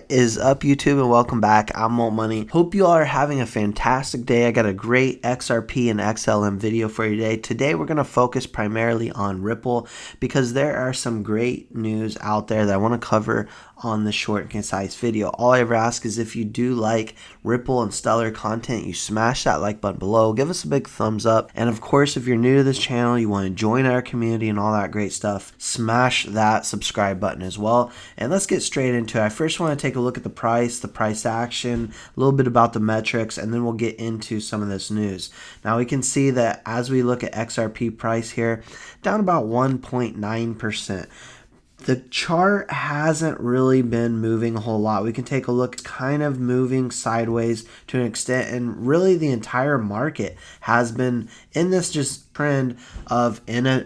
Is up, YouTube, and welcome back. I'm Molt Money. Hope you all are having a fantastic day. I got a great XRP and XLM video for you today. Today we're going to focus primarily on Ripple because there are some great news out there that I want to cover on the short and concise video. All I ever ask is if you do like Ripple and Stellar content, you smash that like button below, give us a big thumbs up, and of course if you're new to this channel, you want to join our community and all that great stuff, smash that subscribe button as well. And let's get straight into it. I first want to take a look at the price action, a little bit about the metrics, and then we'll get into some of this news. Now we can see that as we look at XRP price here, down about 1.9%. The chart hasn't really been moving a whole lot. We can take a look, kind of moving sideways to an extent, and really the entire market has been in this just trend of in a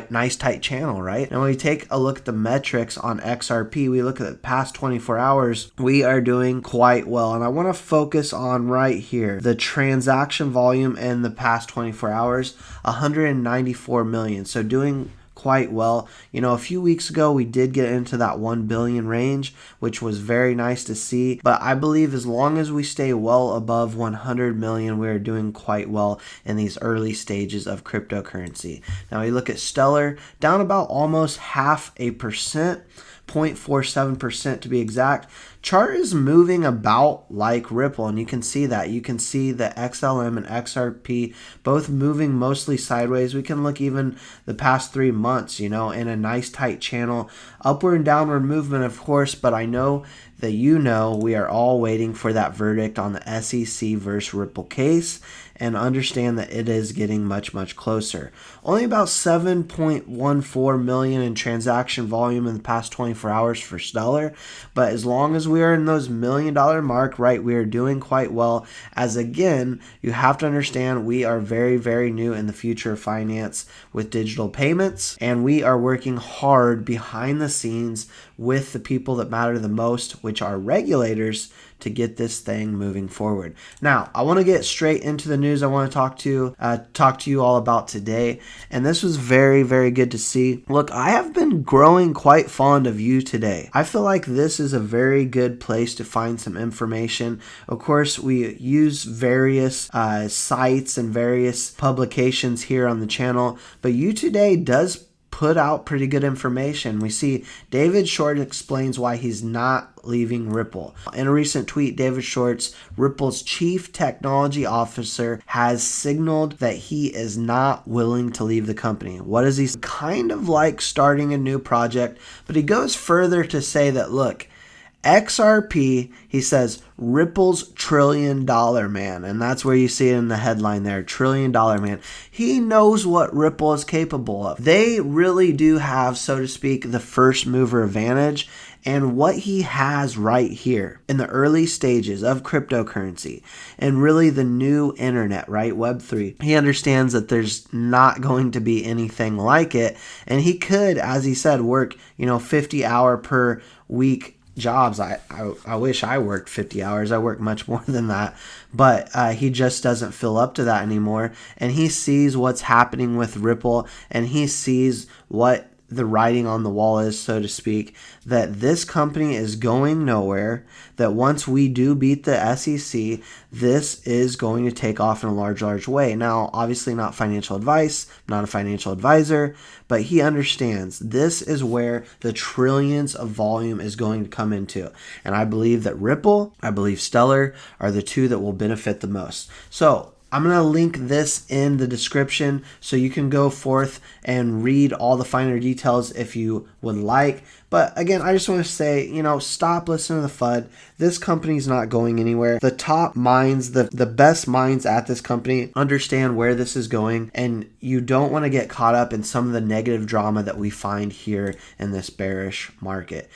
nice tight channel, right? And when we take a look at the metrics on XRP, we look at the past 24 hours, we are doing quite well. And I want to focus on right here, the transaction volume in the past 24 hours, 194 million. So doing quite well. You know, a few weeks ago we did get into that 1 billion range, which was very nice to see, but I believe as long as we stay well above 100 million, we are doing quite well in these early stages of cryptocurrency. Now we look at Stellar, down about almost 0.5%, 0.47% to be exact. Chart is moving about like Ripple, and you can see that. You can see the XLM and XRP both moving mostly sideways. We can look even the past 3 months, you know, in a nice tight channel, upward and downward movement, of course, but I know that we are all waiting for that verdict on the SEC versus Ripple case, and understand that it is getting much closer. Only about 7.14 million in transaction volume in the past 24 hours for Stellar, but as long as we are in those $1 million mark, right, we are doing quite well. As again, you have to understand we are very new in the future of finance with digital payments, and we are working hard behind the scenes with the people that matter the most, which are regulators, to get this thing moving forward. Now, I want to get straight into the news I want to talk to you all about today, and this was very good to see. Look, I have been growing quite fond of you today. I feel like this is a very good place to find some information. Of course, we use various sites and various publications here on the channel, but you today does put out pretty good information. We see David Short explains why he's not leaving Ripple. In a recent tweet, David Short's Ripple's chief technology officer has signaled that he is not willing to leave the company. What is he? Kind of like starting a new project, but he goes further to say that, look, XRP, he says, Ripple's $1 trillion man, and that's where you see it in the headline there, $1 trillion man. He knows what Ripple is capable of. They really do have, so to speak, the first mover advantage, and what he has right here in the early stages of cryptocurrency and really the new internet, right, Web3, he understands that there's not going to be anything like it, and he could, as he said, work, 50-hour per week jobs. I wish I worked 50 hours. I work much more than that, but he just doesn't feel up to that anymore, and he sees what's happening with Ripple, and he sees what the writing on the wall is, so to speak, that this company is going nowhere, that once we do beat the SEC, this is going to take off in a large way. Now, obviously not financial advice, not a financial advisor, but he understands this is where the trillions of volume is going to come into. And I believe that Ripple, I believe Stellar are the two that will benefit the most. So I'm going to link this in the description so you can go forth and read all the finer details if you would like. But again, I just want to say, stop listening to the FUD. This company's not going anywhere. The top minds, the best minds at this company understand where this is going, and you don't want to get caught up in some of the negative drama that we find here in this bearish market.